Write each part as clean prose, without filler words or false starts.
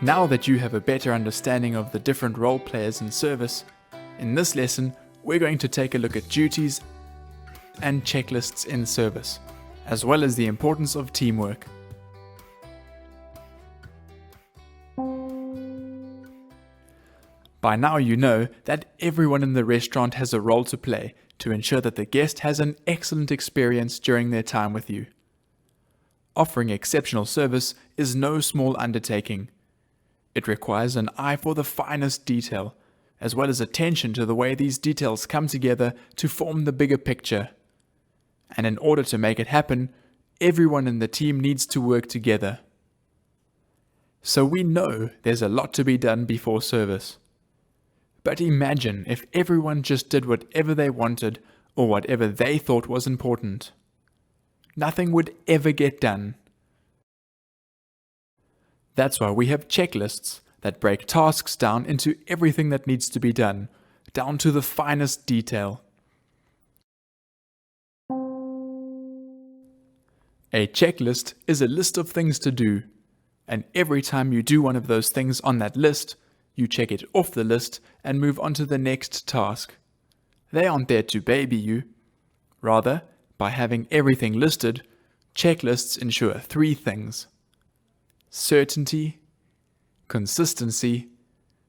Now that you have a better understanding of the different role players in service, in this lesson we're going to take a look at duties and checklists in service, as well as the importance of teamwork. By now you know that everyone in the restaurant has a role to play to ensure that the guest has an excellent experience during their time with you. Offering exceptional service is no small undertaking. It requires an eye for the finest detail, as well as attention to the way these details come together to form the bigger picture. And in order to make it happen, everyone in the team needs to work together. So we know there's a lot to be done before service. But imagine if everyone just did whatever they wanted or whatever they thought was important. Nothing would ever get done. That's why we have checklists that break tasks down into everything that needs to be done, down to the finest detail. A checklist is a list of things to do, and every time you do one of those things on that list, you check it off the list and move on to the next task. They aren't there to baby you. Rather, by having everything listed, checklists ensure three things: certainty, consistency,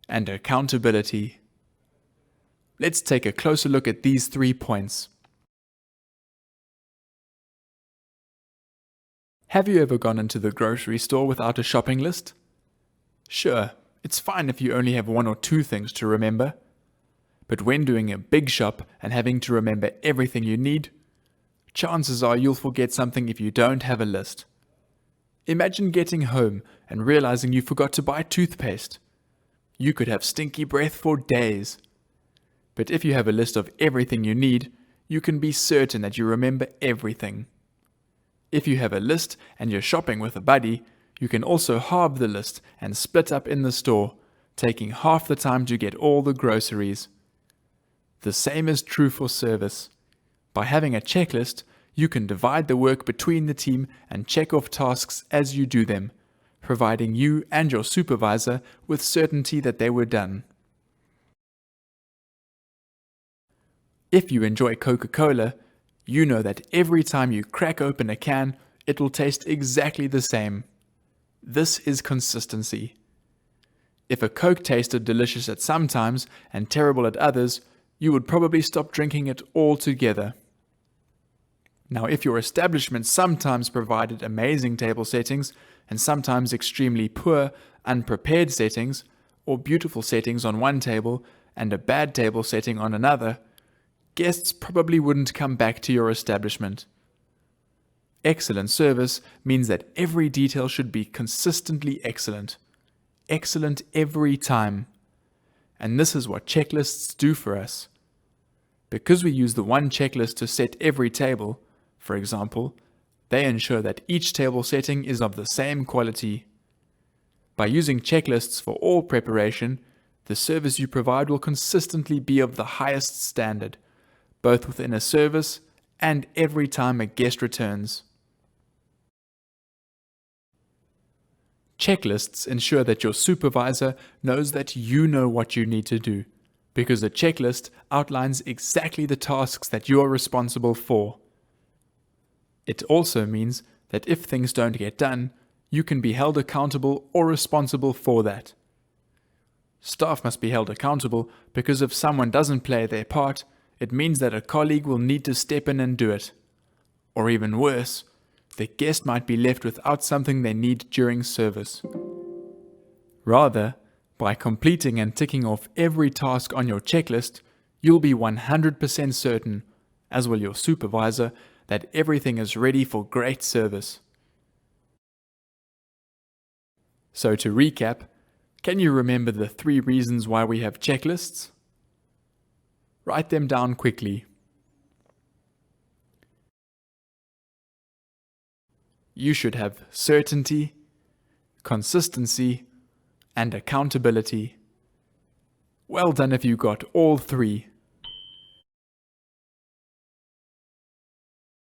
and accountability. Let's take a closer look at these 3 points. Have you ever gone into the grocery store without a shopping list? Sure, it's fine if you only have 1 or 2 things to remember. But when doing a big shop and having to remember everything you need, chances are you'll forget something if you don't have a list. Imagine getting home and realizing you forgot to buy toothpaste. You could have stinky breath for days. But if you have a list of everything you need, you can be certain that you remember everything. If you have a list and you're shopping with a buddy, you can also halve the list and split up in the store, taking half the time to get all the groceries. The same is true for service. By having a checklist, you can divide the work between the team and check off tasks as you do them, providing you and your supervisor with certainty that they were done. If you enjoy Coca-Cola, you know that every time you crack open a can, it will taste exactly the same. This is consistency. If a Coke tasted delicious at some times and terrible at others, you would probably stop drinking it altogether. Now, if your establishment sometimes provided amazing table settings and sometimes extremely poor, unprepared settings, or beautiful settings on one table and a bad table setting on another, guests probably wouldn't come back to your establishment. Excellent service means that every detail should be consistently excellent. Excellent every time. And this is what checklists do for us. Because we use the one checklist to set every table, for example, they ensure that each table setting is of the same quality. By using checklists for all preparation, the service you provide will consistently be of the highest standard, both within a service and every time a guest returns. Checklists ensure that your supervisor knows that you know what you need to do, because a checklist outlines exactly the tasks that you are responsible for. It also means that if things don't get done, you can be held accountable or responsible for that. Staff must be held accountable because if someone doesn't play their part, it means that a colleague will need to step in and do it. Or even worse, the guest might be left without something they need during service. Rather, by completing and ticking off every task on your checklist, you'll be 100% certain, as will your supervisor, that everything is ready for great service. So to recap, can you remember the 3 reasons why we have checklists? Write them down quickly. You should have certainty, consistency, and accountability. Well done if you got all 3.